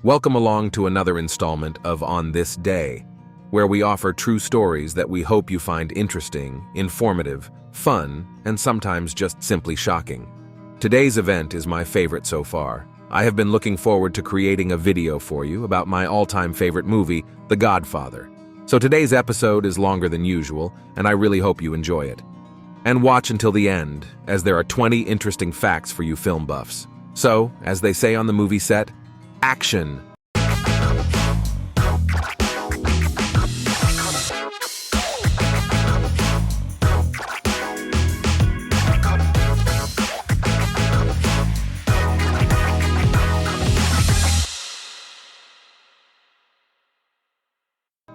Welcome along to another installment of On This Day, where we offer true stories that we hope you find interesting, informative, fun, and sometimes just simply shocking. Today's event is my favorite so far. I have been looking forward to creating a video for you about my all-time favorite movie, The Godfather. So today's episode is longer than usual, and I really hope you enjoy it. And watch until the end, as there are 20 interesting facts for you film buffs. So, as they say on the movie set, action!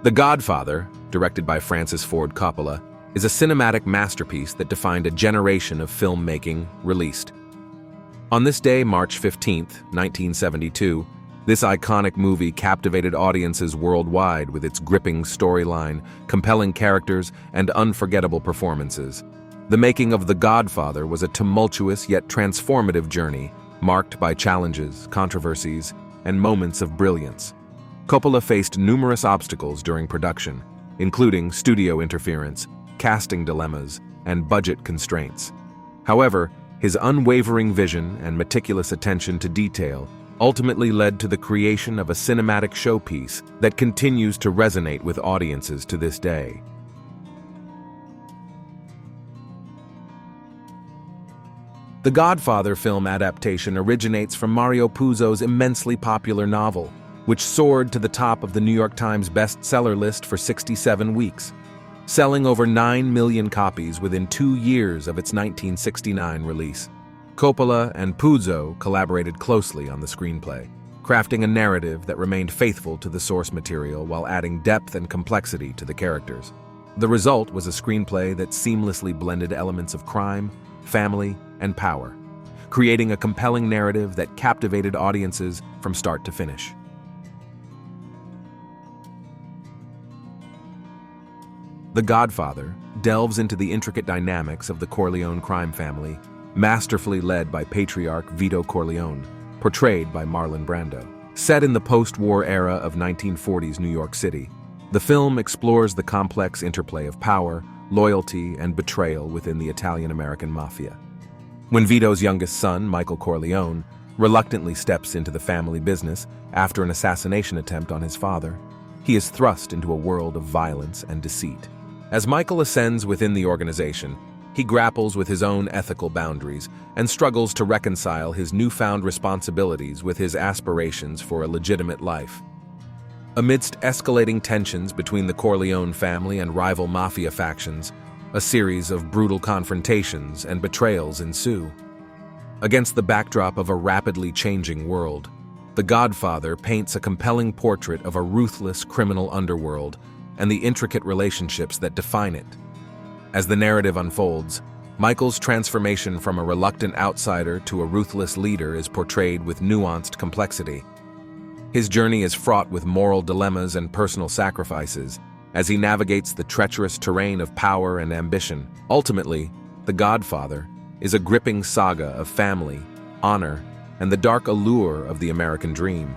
The Godfather, directed by Francis Ford Coppola, is a cinematic masterpiece that defined a generation of filmmaking released. On this day, March 15, 1972, this iconic movie captivated audiences worldwide with its gripping storyline, compelling characters, and unforgettable performances. The making of The Godfather was a tumultuous yet transformative journey, marked by challenges, controversies, and moments of brilliance. Coppola faced numerous obstacles during production, including studio interference, casting dilemmas, and budget constraints. However, his unwavering vision and meticulous attention to detail ultimately led to the creation of a cinematic showpiece that continues to resonate with audiences to this day. The Godfather film adaptation originates from Mario Puzo's immensely popular novel, which soared to the top of the New York Times bestseller list for 67 weeks, selling over 9 million copies within 2 years of its 1969 release. Coppola and Puzo collaborated closely on the screenplay, crafting a narrative that remained faithful to the source material while adding depth and complexity to the characters. The result was a screenplay that seamlessly blended elements of crime, family, and power, creating a compelling narrative that captivated audiences from start to finish. The Godfather delves into the intricate dynamics of the Corleone crime family, masterfully led by patriarch Vito Corleone, portrayed by Marlon Brando. Set in the post-war era of 1940s New York City, the film explores the complex interplay of power, loyalty, and betrayal within the Italian-American Mafia. When Vito's youngest son, Michael Corleone, reluctantly steps into the family business after an assassination attempt on his father, he is thrust into a world of violence and deceit. As Michael ascends within the organization, he grapples with his own ethical boundaries and struggles to reconcile his newfound responsibilities with his aspirations for a legitimate life. Amidst escalating tensions between the Corleone family and rival mafia factions, a series of brutal confrontations and betrayals ensue. Against the backdrop of a rapidly changing world, The Godfather paints a compelling portrait of a ruthless criminal underworld and the intricate relationships that define it. As the narrative unfolds, Michael's transformation from a reluctant outsider to a ruthless leader is portrayed with nuanced complexity. His journey is fraught with moral dilemmas and personal sacrifices as he navigates the treacherous terrain of power and ambition. Ultimately, The Godfather is a gripping saga of family, honor, and the dark allure of the American dream.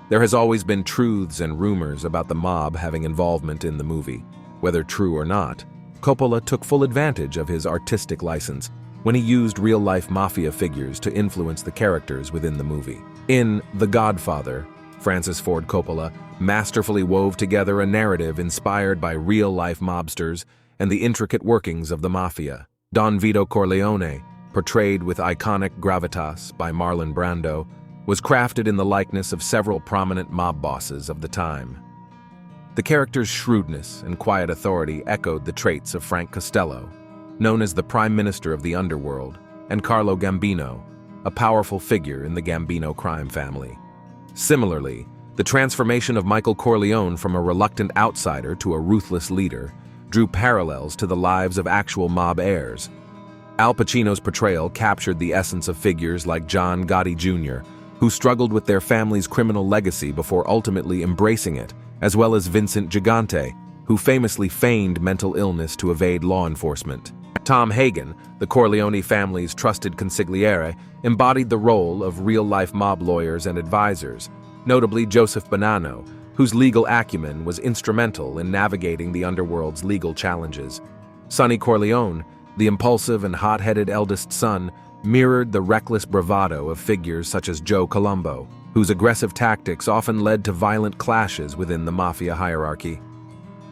There has always been truths and rumors about the mob having involvement in the movie. Whether true or not, Coppola took full advantage of his artistic license when he used real-life mafia figures to influence the characters within the movie. In The Godfather, Francis Ford Coppola masterfully wove together a narrative inspired by real-life mobsters and the intricate workings of the Mafia. Don Vito Corleone, portrayed with iconic gravitas by Marlon Brando, was crafted in the likeness of several prominent mob bosses of the time. The character's shrewdness and quiet authority echoed the traits of Frank Costello, known as the Prime Minister of the Underworld, and Carlo Gambino, a powerful figure in the Gambino crime family. Similarly, the transformation of Michael Corleone from a reluctant outsider to a ruthless leader drew parallels to the lives of actual mob heirs. Al Pacino's portrayal captured the essence of figures like John Gotti Jr., who struggled with their family's criminal legacy before ultimately embracing it, as well as Vincent Gigante, who famously feigned mental illness to evade law enforcement. Tom Hagen, the Corleone family's trusted consigliere, embodied the role of real-life mob lawyers and advisors, notably Joseph Bonanno, whose legal acumen was instrumental in navigating the underworld's legal challenges. Sonny Corleone, the impulsive and hot-headed eldest son, mirrored the reckless bravado of figures such as Joe Colombo, whose aggressive tactics often led to violent clashes within the Mafia hierarchy.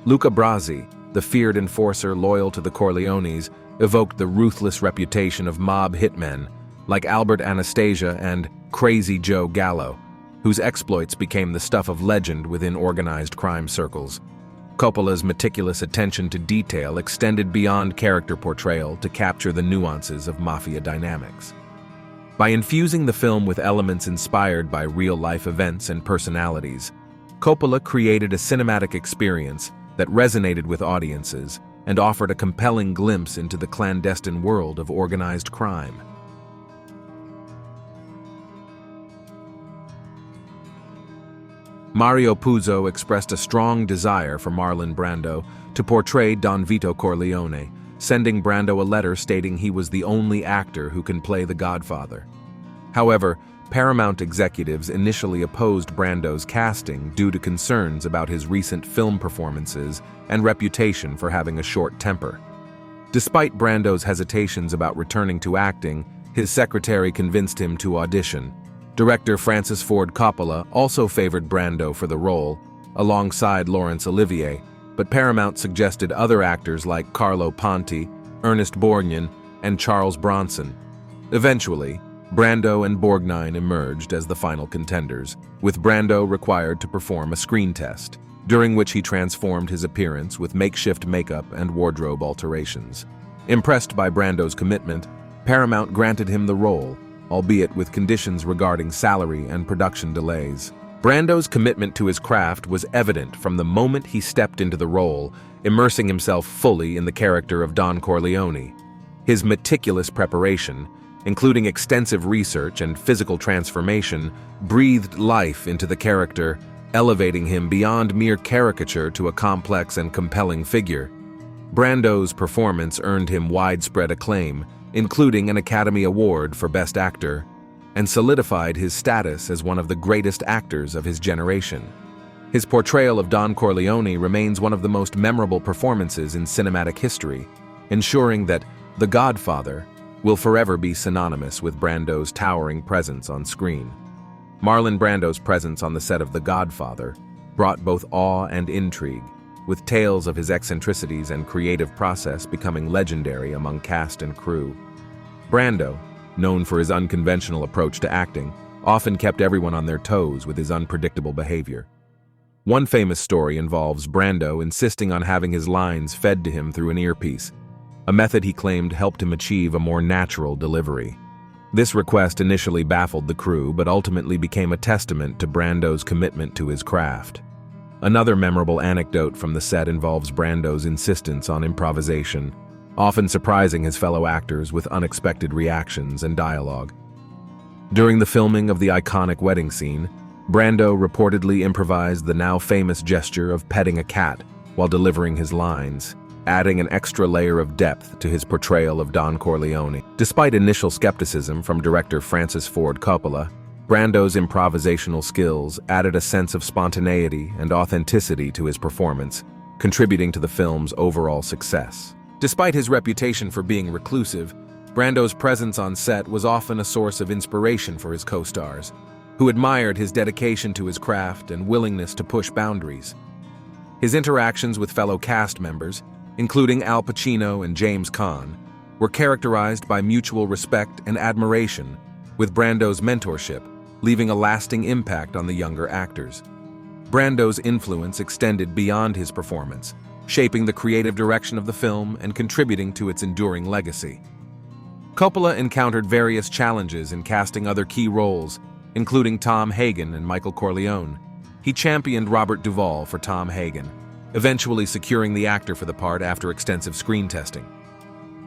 Luca Brasi, the feared enforcer loyal to the Corleones, evoked the ruthless reputation of mob hitmen like Albert Anastasia and Crazy Joe Gallo, whose exploits became the stuff of legend within organized crime circles. Coppola's meticulous attention to detail extended beyond character portrayal to capture the nuances of Mafia dynamics. By infusing the film with elements inspired by real-life events and personalities, Coppola created a cinematic experience that resonated with audiences and offered a compelling glimpse into the clandestine world of organized crime. Mario Puzo expressed a strong desire for Marlon Brando to portray Don Vito Corleone, sending Brando a letter stating he was the only actor who can play the Godfather. However, Paramount executives initially opposed Brando's casting due to concerns about his recent film performances and reputation for having a short temper. Despite Brando's hesitations about returning to acting, his secretary convinced him to audition. Director Francis Ford Coppola also favored Brando for the role, alongside Laurence Olivier, but Paramount suggested other actors like Carlo Ponti, Ernest Borgnine, and Charles Bronson. Eventually, Brando and Borgnine emerged as the final contenders, with Brando required to perform a screen test, during which he transformed his appearance with makeshift makeup and wardrobe alterations. Impressed by Brando's commitment, Paramount granted him the role, albeit with conditions regarding salary and production delays. Brando's commitment to his craft was evident from the moment he stepped into the role, immersing himself fully in the character of Don Corleone. His meticulous preparation, including extensive research and physical transformation, breathed life into the character, elevating him beyond mere caricature to a complex and compelling figure. Brando's performance earned him widespread acclaim, including an Academy Award for Best Actor, and solidified his status as one of the greatest actors of his generation. His portrayal of Don Corleone remains one of the most memorable performances in cinematic history, ensuring that The Godfather will forever be synonymous with Brando's towering presence on screen. Marlon Brando's presence on the set of The Godfather brought both awe and intrigue, with tales of his eccentricities and creative process becoming legendary among cast and crew. Brando, known for his unconventional approach to acting, often kept everyone on their toes with his unpredictable behavior. One famous story involves Brando insisting on having his lines fed to him through an earpiece, a method he claimed helped him achieve a more natural delivery. This request initially baffled the crew, but ultimately became a testament to Brando's commitment to his craft. Another memorable anecdote from the set involves Brando's insistence on improvisation, often surprising his fellow actors with unexpected reactions and dialogue. During the filming of the iconic wedding scene, Brando reportedly improvised the now famous gesture of petting a cat while delivering his lines, adding an extra layer of depth to his portrayal of Don Corleone. Despite initial skepticism from director Francis Ford Coppola, Brando's improvisational skills added a sense of spontaneity and authenticity to his performance, contributing to the film's overall success. Despite his reputation for being reclusive, Brando's presence on set was often a source of inspiration for his co-stars, who admired his dedication to his craft and willingness to push boundaries. His interactions with fellow cast members, including Al Pacino and James Caan, were characterized by mutual respect and admiration, with Brando's mentorship leaving a lasting impact on the younger actors. Brando's influence extended beyond his performance, shaping the creative direction of the film and contributing to its enduring legacy. Coppola encountered various challenges in casting other key roles, including Tom Hagen and Michael Corleone. He championed Robert Duvall for Tom Hagen, eventually securing the actor for the part after extensive screen testing.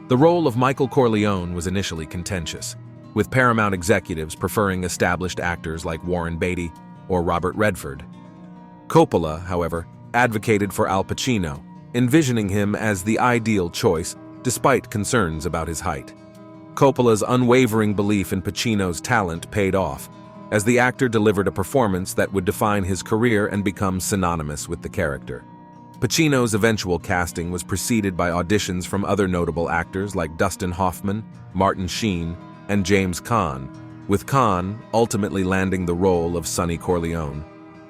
The role of Michael Corleone was initially contentious, with Paramount executives preferring established actors like Warren Beatty or Robert Redford. Coppola, however, advocated for Al Pacino, envisioning him as the ideal choice despite concerns about his height. Coppola's unwavering belief in Pacino's talent paid off, as the actor delivered a performance that would define his career and become synonymous with the character. Pacino's eventual casting was preceded by auditions from other notable actors like Dustin Hoffman, Martin Sheen, and James Caan, with Caan ultimately landing the role of Sonny Corleone.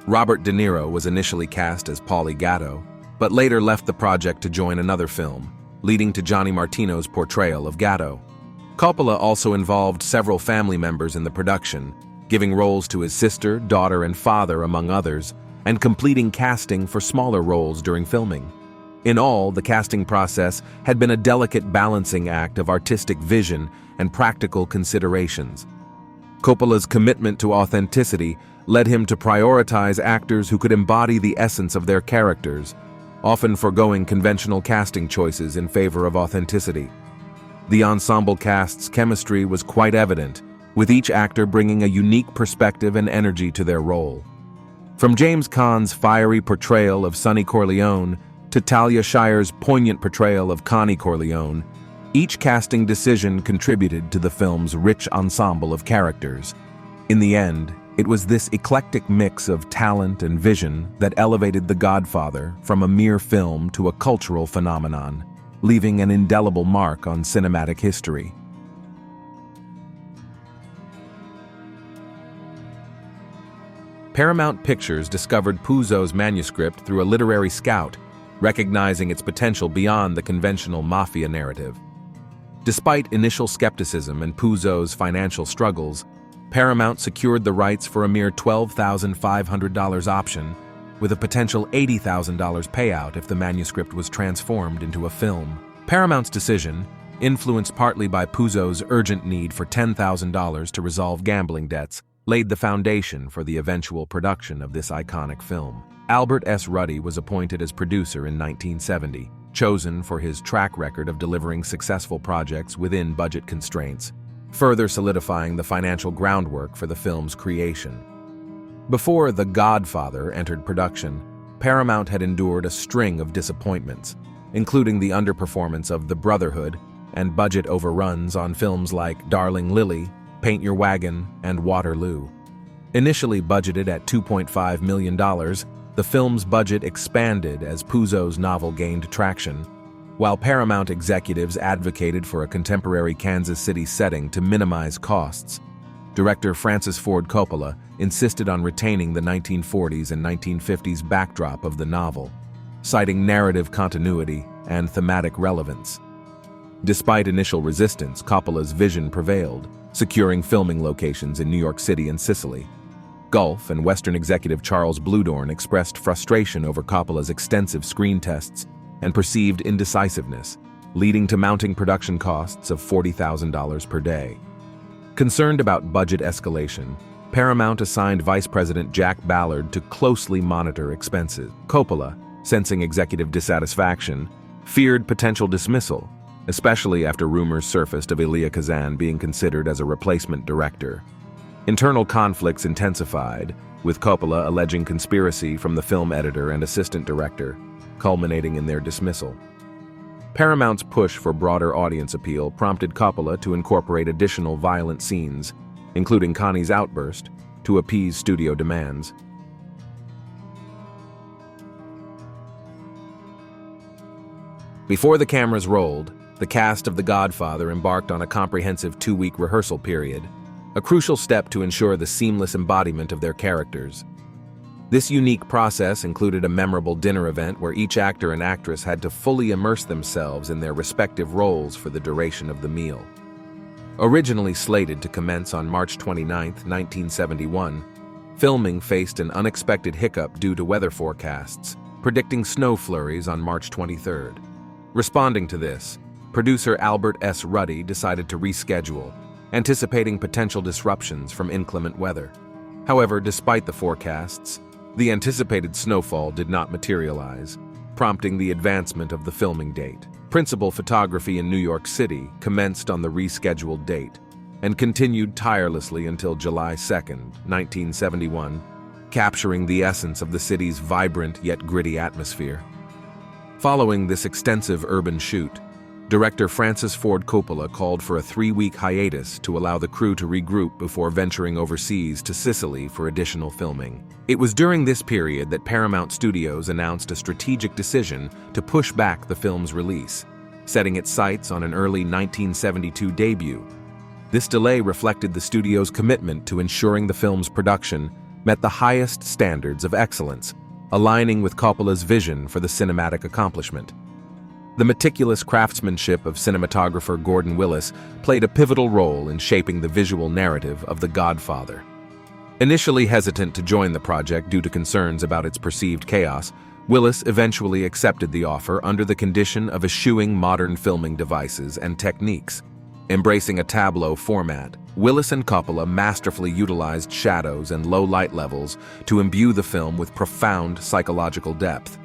Robert De Niro was initially cast as Paulie Gatto, but later left the project to join another film, leading to Johnny Martino's portrayal of Gatto. Coppola also involved several family members in the production, giving roles to his sister, daughter, and father, among others, and completing casting for smaller roles during filming. In all, the casting process had been a delicate balancing act of artistic vision and practical considerations. Coppola's commitment to authenticity led him to prioritize actors who could embody the essence of their characters, often forgoing conventional casting choices in favor of authenticity. The ensemble cast's chemistry was quite evident, with each actor bringing a unique perspective and energy to their role. From James Caan's fiery portrayal of Sonny Corleone to Talia Shire's poignant portrayal of Connie Corleone, each casting decision contributed to the film's rich ensemble of characters. In the end, it was this eclectic mix of talent and vision that elevated The Godfather from a mere film to a cultural phenomenon, leaving an indelible mark on cinematic history. Paramount Pictures discovered Puzo's manuscript through a literary scout, recognizing its potential beyond the conventional Mafia narrative. Despite initial skepticism and Puzo's financial struggles, Paramount secured the rights for a mere $12,500 option, with a potential $80,000 payout if the manuscript was transformed into a film. Paramount's decision, influenced partly by Puzo's urgent need for $10,000 to resolve gambling debts, laid the foundation for the eventual production of this iconic film. Albert S. Ruddy was appointed as producer in 1970, chosen for his track record of delivering successful projects within budget constraints, further solidifying the financial groundwork for the film's creation. Before The Godfather entered production, Paramount had endured a string of disappointments, including the underperformance of The Brotherhood and budget overruns on films like Darling Lily, Paint Your Wagon, and Waterloo. Initially budgeted at $2.5 million, the film's budget expanded as Puzo's novel gained traction, while Paramount executives advocated for a contemporary Kansas City setting to minimize costs. Director Francis Ford Coppola insisted on retaining the 1940s and 1950s backdrop of the novel, citing narrative continuity and thematic relevance. Despite initial resistance, Coppola's vision prevailed, securing filming locations in New York City and Sicily. Gulf and Western executive Charles Bluedorn expressed frustration over Coppola's extensive screen tests and perceived indecisiveness, leading to mounting production costs of $40,000 per day. Concerned about budget escalation, Paramount assigned Vice President Jack Ballard to closely monitor expenses. Coppola, sensing executive dissatisfaction, feared potential dismissal, especially after rumors surfaced of Elia Kazan being considered as a replacement director. Internal conflicts intensified, with Coppola alleging conspiracy from the film editor and assistant director, culminating in their dismissal. Paramount's push for broader audience appeal prompted Coppola to incorporate additional violent scenes, including Connie's outburst, to appease studio demands. Before the cameras rolled, the cast of The Godfather embarked on a comprehensive 2-week rehearsal period, a crucial step to ensure the seamless embodiment of their characters. This unique process included a memorable dinner event where each actor and actress had to fully immerse themselves in their respective roles for the duration of the meal. Originally slated to commence on March 29, 1971, filming faced an unexpected hiccup due to weather forecasts, predicting snow flurries on March 23rd. Responding to this, producer Albert S. Ruddy decided to reschedule, anticipating potential disruptions from inclement weather. However, despite the forecasts, the anticipated snowfall did not materialize, prompting the advancement of the filming date. Principal photography in New York City commenced on the rescheduled date and continued tirelessly until July 2, 1971, capturing the essence of the city's vibrant yet gritty atmosphere. Following this extensive urban shoot, Director Francis Ford Coppola called for a 3-week hiatus to allow the crew to regroup before venturing overseas to Sicily for additional filming. It was during this period that Paramount Studios announced a strategic decision to push back the film's release, setting its sights on an early 1972 debut. This delay reflected the studio's commitment to ensuring the film's production met the highest standards of excellence, aligning with Coppola's vision for the cinematic accomplishment. The meticulous craftsmanship of cinematographer Gordon Willis played a pivotal role in shaping the visual narrative of The Godfather. Initially hesitant to join the project due to concerns about its perceived chaos, Willis eventually accepted the offer under the condition of eschewing modern filming devices and techniques. Embracing a tableau format, Willis and Coppola masterfully utilized shadows and low light levels to imbue the film with profound psychological depth.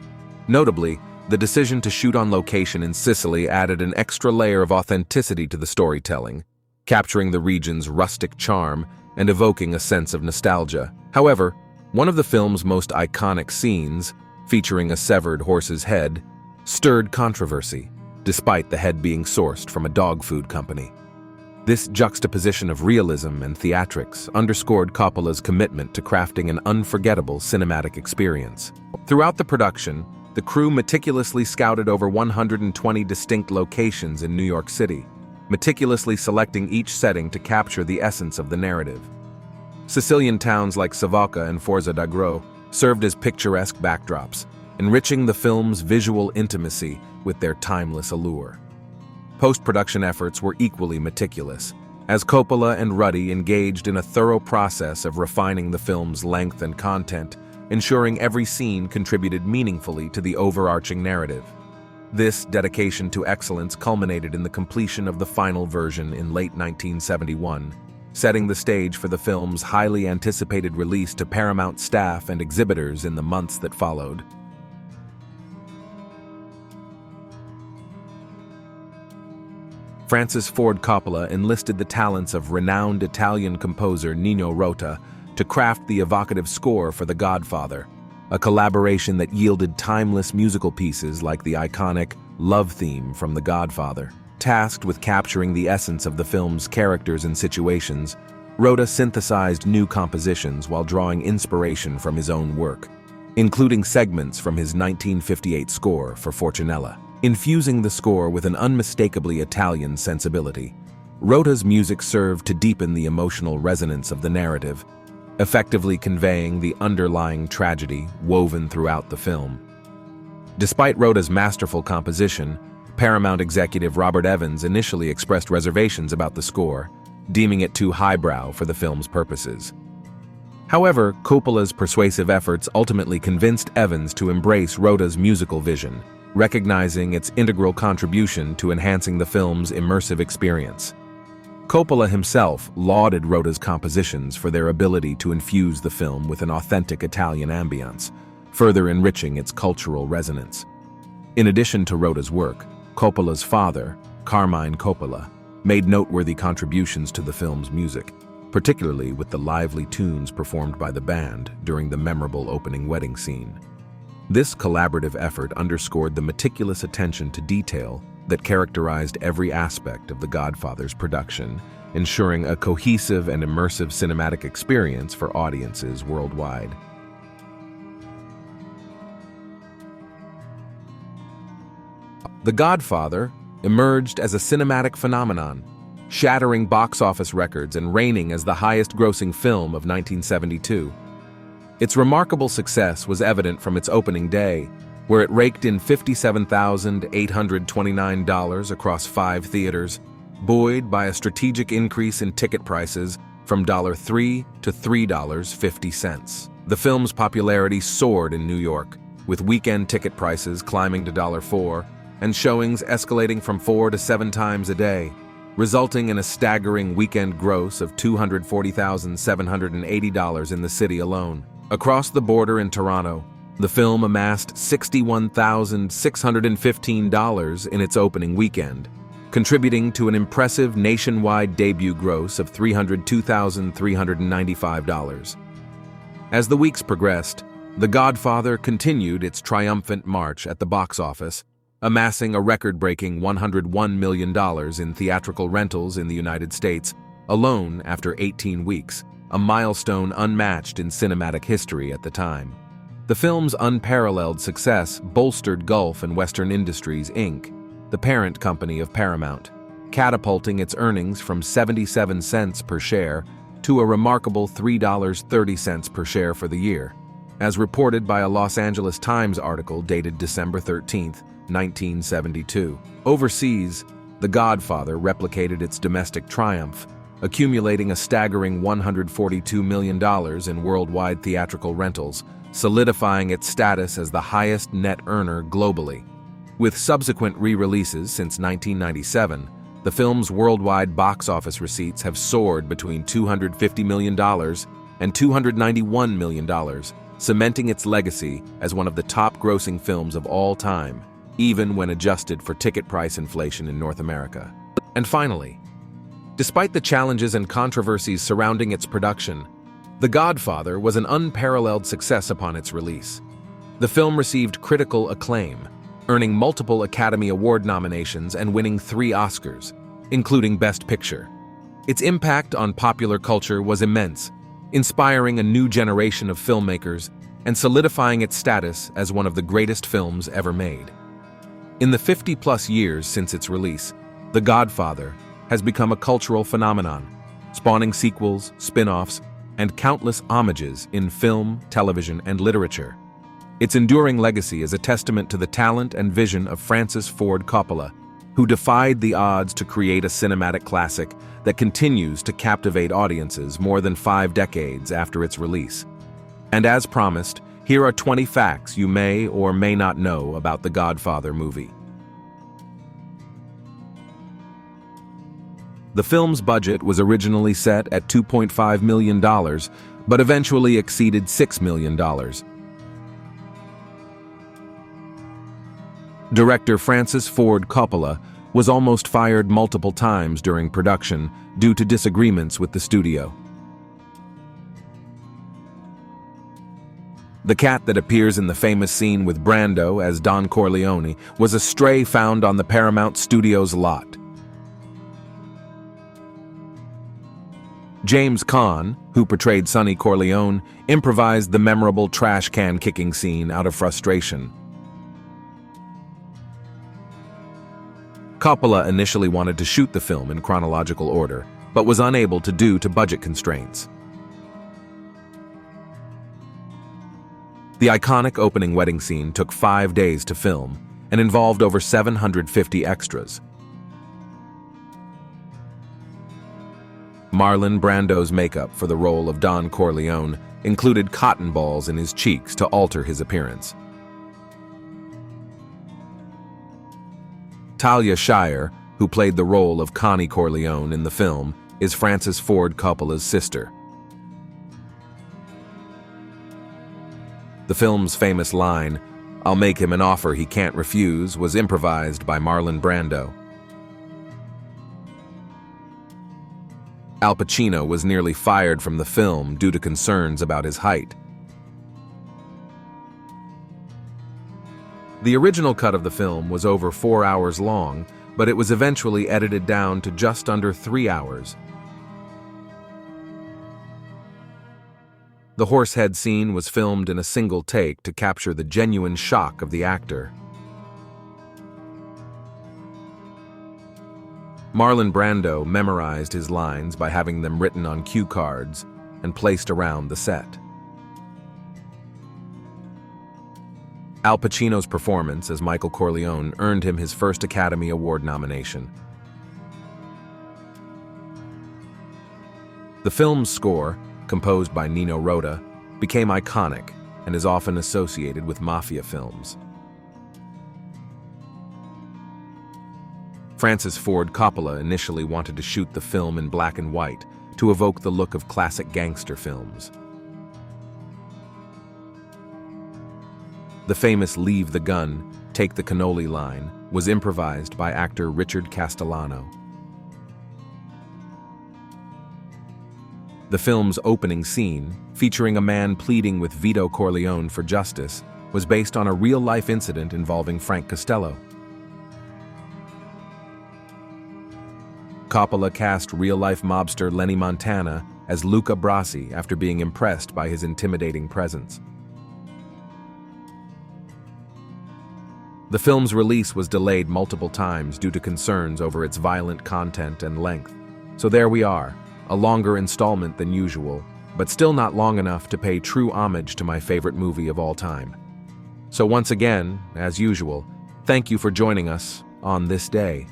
Notably, the decision to shoot on location in Sicily added an extra layer of authenticity to the storytelling, capturing the region's rustic charm and evoking a sense of nostalgia. However, one of the film's most iconic scenes, featuring a severed horse's head, stirred controversy, despite the head being sourced from a dog food company. This juxtaposition of realism and theatrics underscored Coppola's commitment to crafting an unforgettable cinematic experience. Throughout the production, the crew meticulously scouted over 120 distinct locations in New York City, meticulously selecting each setting to capture the essence of the narrative. Sicilian towns like Savoca and Forza d'Agro served as picturesque backdrops, enriching the film's visual intimacy with their timeless allure. Post-production efforts were equally meticulous, as Coppola and Ruddy engaged in a thorough process of refining the film's length and content, ensuring every scene contributed meaningfully to the overarching narrative. This dedication to excellence culminated in the completion of the final version in late 1971, setting the stage for the film's highly anticipated release to Paramount staff and exhibitors in the months that followed. Francis Ford Coppola enlisted the talents of renowned Italian composer Nino Rota to craft the evocative score for The Godfather, a collaboration that yielded timeless musical pieces like the iconic love theme from The Godfather. Tasked with capturing the essence of the film's characters and situations, Rota synthesized new compositions while drawing inspiration from his own work, including segments from his 1958 score for Fortunella. Infusing the score with an unmistakably Italian sensibility, Rota's music served to deepen the emotional resonance of the narrative, effectively conveying the underlying tragedy woven throughout the film. Despite Rota's masterful composition, Paramount executive Robert Evans initially expressed reservations about the score, deeming it too highbrow for the film's purposes. However, Coppola's persuasive efforts ultimately convinced Evans to embrace Rota's musical vision, recognizing its integral contribution to enhancing the film's immersive experience. Coppola himself lauded Rota's compositions for their ability to infuse the film with an authentic Italian ambiance, further enriching its cultural resonance. In addition to Rota's work, Coppola's father, Carmine Coppola, made noteworthy contributions to the film's music, particularly with the lively tunes performed by the band during the memorable opening wedding scene. This collaborative effort underscored the meticulous attention to detail that characterized every aspect of The Godfather's production, ensuring a cohesive and immersive cinematic experience for audiences worldwide. The Godfather emerged as a cinematic phenomenon, shattering box office records and reigning as the highest-grossing film of 1972. Its remarkable success was evident from its opening day, where it raked in $57,829 across 5 theaters, buoyed by a strategic increase in ticket prices from $3 to $3.50. The film's popularity soared in New York, with weekend ticket prices climbing to $4 and showings escalating from 4 to 7 times a day, resulting in a staggering weekend gross of $240,780 in the city alone. Across the border in Toronto, the film amassed $61,615 in its opening weekend, contributing to an impressive nationwide debut gross of $302,395. As the weeks progressed, The Godfather continued its triumphant march at the box office, amassing a record-breaking $101 million in theatrical rentals in the United States alone after 18 weeks, a milestone unmatched in cinematic history at the time. The film's unparalleled success bolstered Gulf and Western Industries, Inc., the parent company of Paramount, catapulting its earnings from 77 cents per share to a remarkable $3.30 per share for the year, as reported by a Los Angeles Times article dated December 13, 1972. Overseas, The Godfather replicated its domestic triumph, accumulating a staggering $142 million in worldwide theatrical rentals, solidifying its status as the highest net earner globally. With subsequent re-releases since 1997, the film's worldwide box office receipts have soared between $250 million and $291 million, cementing its legacy as one of the top-grossing films of all time, even when adjusted for ticket price inflation in North America. And finally, despite the challenges and controversies surrounding its production, The Godfather was an unparalleled success upon its release. The film received critical acclaim, earning multiple Academy Award nominations and winning 3 Oscars, including Best Picture. Its impact on popular culture was immense, inspiring a new generation of filmmakers and solidifying its status as one of the greatest films ever made. In the 50-plus years since its release, The Godfather has become a cultural phenomenon, spawning sequels, spin-offs, and countless homages in film, television, and literature. Its enduring legacy is a testament to the talent and vision of Francis Ford Coppola, who defied the odds to create a cinematic classic that continues to captivate audiences more than 5 decades after its release. And as promised, here are 20 facts you may or may not know about the Godfather movie. The film's budget was originally set at $2.5 million, but eventually exceeded $6 million. Director Francis Ford Coppola was almost fired multiple times during production due to disagreements with the studio. The cat that appears in the famous scene with Brando as Don Corleone was a stray found on the Paramount Studios lot. James Caan, who portrayed Sonny Corleone, improvised the memorable trash can kicking scene out of frustration. Coppola initially wanted to shoot the film in chronological order, but was unable to due to budget constraints. The iconic opening wedding scene took 5 days to film and involved over 750 extras. Marlon Brando's makeup for the role of Don Corleone included cotton balls in his cheeks to alter his appearance. Talia Shire, who played the role of Connie Corleone in the film, is Francis Ford Coppola's sister. The film's famous line, "I'll make him an offer he can't refuse," was improvised by Marlon Brando. Al Pacino was nearly fired from the film due to concerns about his height. The original cut of the film was over 4 hours long, but it was eventually edited down to just under 3 hours. The horsehead scene was filmed in a single take to capture the genuine shock of the actor. Marlon Brando memorized his lines by having them written on cue cards and placed around the set. Al Pacino's performance as Michael Corleone earned him his first Academy Award nomination. The film's score, composed by Nino Rota, became iconic and is often associated with Mafia films. Francis Ford Coppola initially wanted to shoot the film in black and white to evoke the look of classic gangster films. The famous "Leave the gun, take the cannoli" line was improvised by actor Richard Castellano. The film's opening scene, featuring a man pleading with Vito Corleone for justice, was based on a real-life incident involving Frank Costello. Coppola cast real-life mobster Lenny Montana as Luca Brasi after being impressed by his intimidating presence. The film's release was delayed multiple times due to concerns over its violent content and length. So there we are, a longer installment than usual, but still not long enough to pay true homage to my favorite movie of all time. So once again, as usual, thank you for joining us on this day.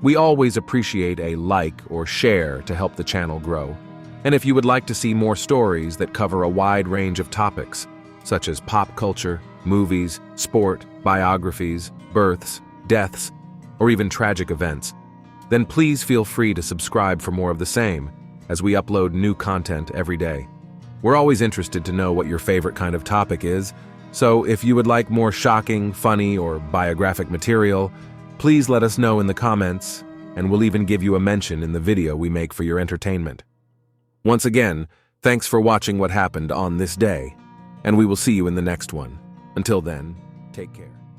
We always appreciate a like or share to help the channel grow. And if you would like to see more stories that cover a wide range of topics, such as pop culture, movies, sport, biographies, births, deaths, or even tragic events, then please feel free to subscribe for more of the same, as we upload new content every day. We're always interested to know what your favorite kind of topic is, so if you would like more shocking, funny, or biographic material, please let us know in the comments, and we'll even give you a mention in the video we make for your entertainment. Once again, thanks for watching what happened on this day, and we will see you in the next one. Until then, take care.